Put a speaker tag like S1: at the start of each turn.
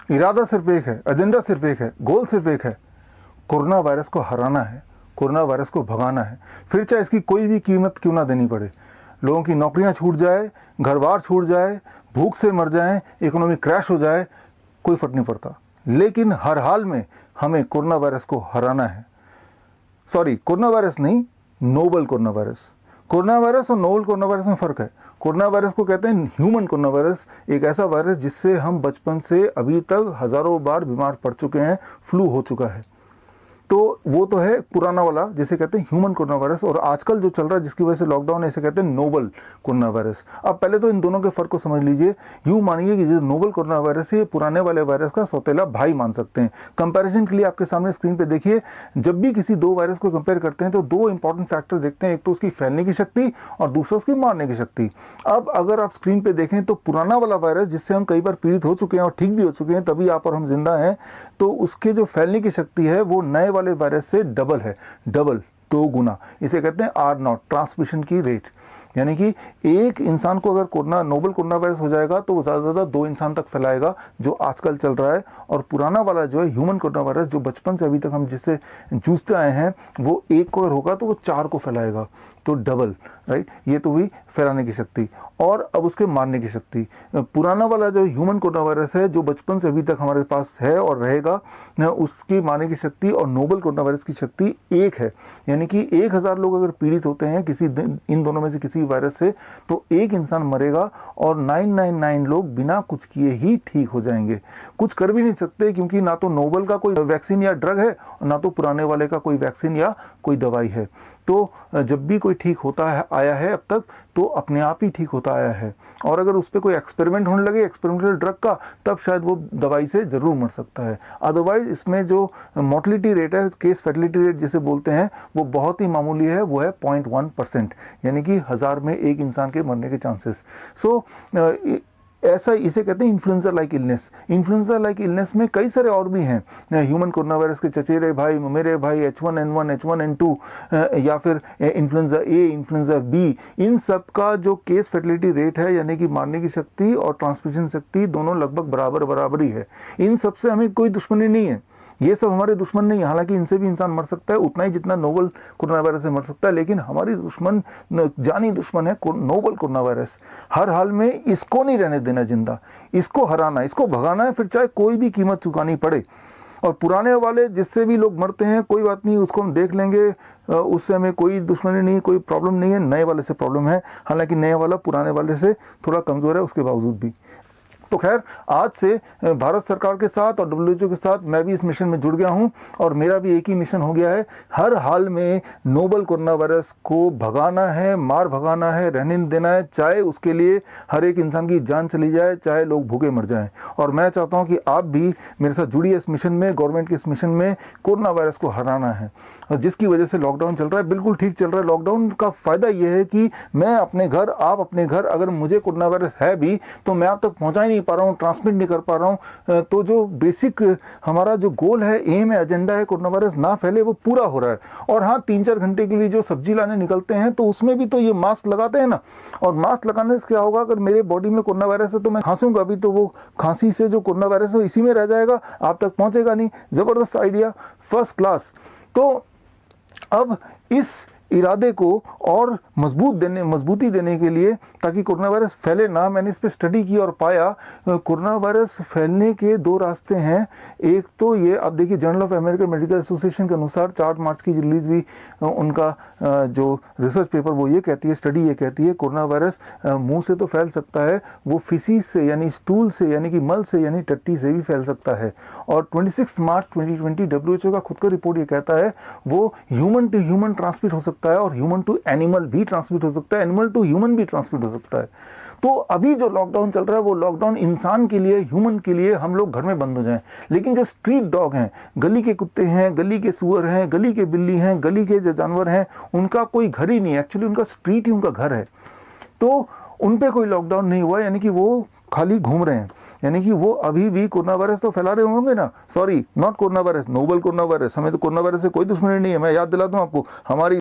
S1: इरादा सिर्फ एक है, एजेंडा सिर्फ एक है, गोल सिर्फ एक है, कोरोना वायरस को हराना है, कोरोना वायरस को भगाना है, फिर चाहे इसकी कोई भी कीमत क्यों ना देनी पड़े। लोगों की नौकरियां छूट जाए, घर बार छूट जाए, भूख से मर जाएं, इकोनॉमी क्रैश हो जाए, कोई फर्क नहीं पड़ता, लेकिन हर हाल में हमें कोरोना वायरस को हराना है। सॉरी, कोरोना वायरस नहीं, novel corona virus. Corona virus और नोबल कोरोना वायरस में फ़र्क है। कोरोना वायरस को कहते हैं ह्यूमन कोरोना वायरस, एक ऐसा वायरस जिससे हम बचपन से अभी तक हज़ारों बार बीमार पड़ चुके हैं, फ्लू हो चुका है। तो वो तो है पुराना वाला जिसे कहते हैं ह्यूमन कोरोना वायरस, और आजकल जो चल रहा है जिसकी वजह से लॉकडाउन है इसे कहते हैं नोबल कोरोना वायरस। अब पहले तो इन दोनों के फर्क को समझ लीजिए। यूँ मानिए कि जो नोबल कोरोना वायरस है पुराने वाले वायरस का सौतेला भाई मान सकते हैं। कंपैरिजन के लिए आपके सामने स्क्रीन पे देखिए, जब भी किसी दो वायरस को कंपेयर करते हैं तो दो इंपॉर्टेंट फैक्टर देखते हैं, एक तो उसकी फैलने की शक्ति और दूसरा उसकी मारने की शक्ति। अब अगर आप स्क्रीन पे देखें तो पुराना वाला वायरस जिससे हम कई बार पीड़ित हो चुके हैं और ठीक भी हो चुके हैं, तभी आप और हम जिंदा हैं, तो उसके जो फैलने की शक्ति है वो नए वाले वायरस से डबल है, डबल, 2 गुना। इसे कहते हैं R0, ट्रांसमिशन की रेट। यानी कि एक इंसान को अगर कोरोना नोबल कोरोना वायरस हो जाएगा तो वो ज़्यादा से ज़्यादा 2 इंसान तक फैलाएगा, जो आजकल चल रहा है। और पुराना वाला जो है ह्यूमन कोरोना वायरस, जो बचपन से अभी तक हम जिससे जूझते आए हैं, वो 1 को अगर होगा तो वो 4 को फैलाएगा, तो डबल, राइट। ये तो हुई फैलाने की शक्ति। और अब उसके मारने की शक्ति। पुराना वाला जो ह्यूमन कोरोना वायरस है, जो बचपन से अभी तक हमारे पास है और रहेगा, उसकी मारने की शक्ति और नोबल कोरोना वायरस की शक्ति 1 है। यानी कि 1000 लोग अगर पीड़ित होते हैं किसी इन दोनों में से किसी वायरस से, तो 1 इंसान मरेगा और 999 लोग बिना कुछ किए ही ठीक हो जाएंगे। कुछ कर भी नहीं सकते, क्योंकि ना तो नोबल का कोई वैक्सीन या ड्रग है और ना तो पुराने वाले का कोई वैक्सीन या कोई दवाई है। तो जब भी कोई ठीक होता है आया है अब तक, तो अपने आप ही ठीक होता आया है। और अगर उस पर कोई एक्सपेरिमेंट होने लगे, एक्सपेरिमेंटल ड्रग का, तब शायद वो दवाई से ज़रूर मर सकता है। अदरवाइज इसमें जो मोर्टलिटी रेट है, केस फैटिलिटी रेट जिसे बोलते हैं, वो बहुत ही मामूली है, वो है 0.1%, यानी कि 1000 में 1 इंसान के मरने के चांसेस। सो ऐसा इसे कहते हैं influenza like illness. Influenza like illness में कई सारे और भी हैं, ह्यूमन कोरोना वायरस के चचेरे भाई, मेरे भाई, H1N1, H1N2, या फिर इन्फ्लुएंजा ए, इन्फ्लुएंजा बी, इन सब का जो केस फैटिलिटी रेट है, यानी कि मारने की शक्ति और ट्रांसमिशन शक्ति, दोनों लगभग बराबर ही है। इन सब से हमें कोई दुश्मनी नहीं है, ये सब हमारे दुश्मन नहीं है। हालांकि इनसे भी इंसान मर सकता है उतना ही जितना नोबल कोरोना वायरस से मर सकता है, लेकिन हमारी दुश्मन, जानी दुश्मन है नोबल कोरोना वायरस। हर हाल में इसको नहीं रहने देना जिंदा, इसको हराना, इसको भगाना है, फिर चाहे कोई भी कीमत चुकानी पड़े। और पुराने वाले जिससे भी लोग मरते हैं, कोई बात नहीं, उसको हम देख लेंगे, उससे हमें कोई दुश्मनी नहीं, कोई प्रॉब्लम नहीं है। नए वाले से प्रॉब्लम है, हालांकि नए वाला पुराने वाले से थोड़ा कमज़ोर है उसके बावजूद भी। तो खैर, आज से भारत सरकार के साथ और WHO के साथ मैं भी इस मिशन में जुड़ गया हूं, और मेरा भी एक ही मिशन हो गया है, हर हाल में नोबल कोरोना वायरस को भगाना है, मार भगाना है, रहने नहीं देना है, चाहे उसके लिए हर एक इंसान की जान चली जाए, चाहे लोग भूखे मर जाएं। और मैं चाहता हूं कि आप भी मेरे साथ जुड़िए इस मिशन में, गवर्नमेंट के इस मिशन में। कोरोना वायरस को हराना है, और जिसकी वजह से लॉकडाउन चल रहा है, बिल्कुल ठीक चल रहा है। लॉकडाउन का फ़ायदा यह है कि मैं अपने घर, आप अपने घर, अगर मुझे कोरोना वायरस है भी तो मैं आप तक पहुँचा ही नहीं पा रहा हूँ, ट्रांसमिट नहीं कर पा रहा हूँ। तो जो बेसिक हमारा जो गोल है, एम है, एजेंडा है, कोरोना वायरस ना फैले, वो पूरा हो रहा है। और हाँ, 3-4 घंटे के लिए जो सब्जी लाने निकलते हैं तो उसमें भी तो ये मास्क लगाते हैं ना, और मास्क लगाने से क्या होगा, अगर मेरे बॉडी में कोरोना वायरस है तो मैं खांसूंगा भी, तो वो खांसी से जो कोरोना वायरस है इसी में रह जाएगा, आप तक पहुंचेगा नहीं। ज़बरदस्त आइडिया, फर्स्ट क्लास। तो अब इस इरादे को और मजबूती देने के लिए, ताकि कोरोना वायरस फैले ना, मैंने इस पर स्टडी की और पाया कोरोना वायरस फैलने के 2 रास्ते हैं। एक तो ये, आप देखिए, journal of American medical association के अनुसार 4 मार्च की रिलीज हुई उनका जो रिसर्च पेपर, वो ये कहती है, स्टडी ये कहती है, कोरोना वायरस मुंह से तो फैल सकता है, वो फिसीज से यानी स्टूल से, यानी कि मल से, यानी टट्टी से भी फैल सकता है। और 26 मार्च 2020 WHO का खुद का रिपोर्ट ये कहता है, वो ह्यूमन टू ह्यूमन ट्रांसमिट हो सकता है और ह्यूमन टू एनिमल भी ट्रांसमिट हो सकता है, एनिमल टू ह्यूमन भी ट्रांसमिट हो सकता है। तो अभी जो लॉकडाउन चल रहा है, वो लॉकडाउन इंसान के लिए, ह्यूमन के लिए, हम लोग घर में बंद हो जाएं। लेकिन जो स्ट्रीट डॉग हैं, गली के कुत्ते हैं, गली के सुअर हैं, गली के बिल्ली हैं, गली के जो जानवर हैं, उनका कोई घर ही नहीं है, एक्चुअली उनका स्ट्रीट ही उनका घर है। तो उन पे कोई लॉकडाउन नहीं हुआ, यानी कि वो खाली घूम रहे हैं, यानी कि वो अभी भी कोरोना वायरस तो फैला रहे होंगे ना। Sorry, not corona virus, novel corona virus. हमें तो कोरोना वायरस से कोई दुश्मनी नहीं है। मैं याद दिला दूं आपको, हमारी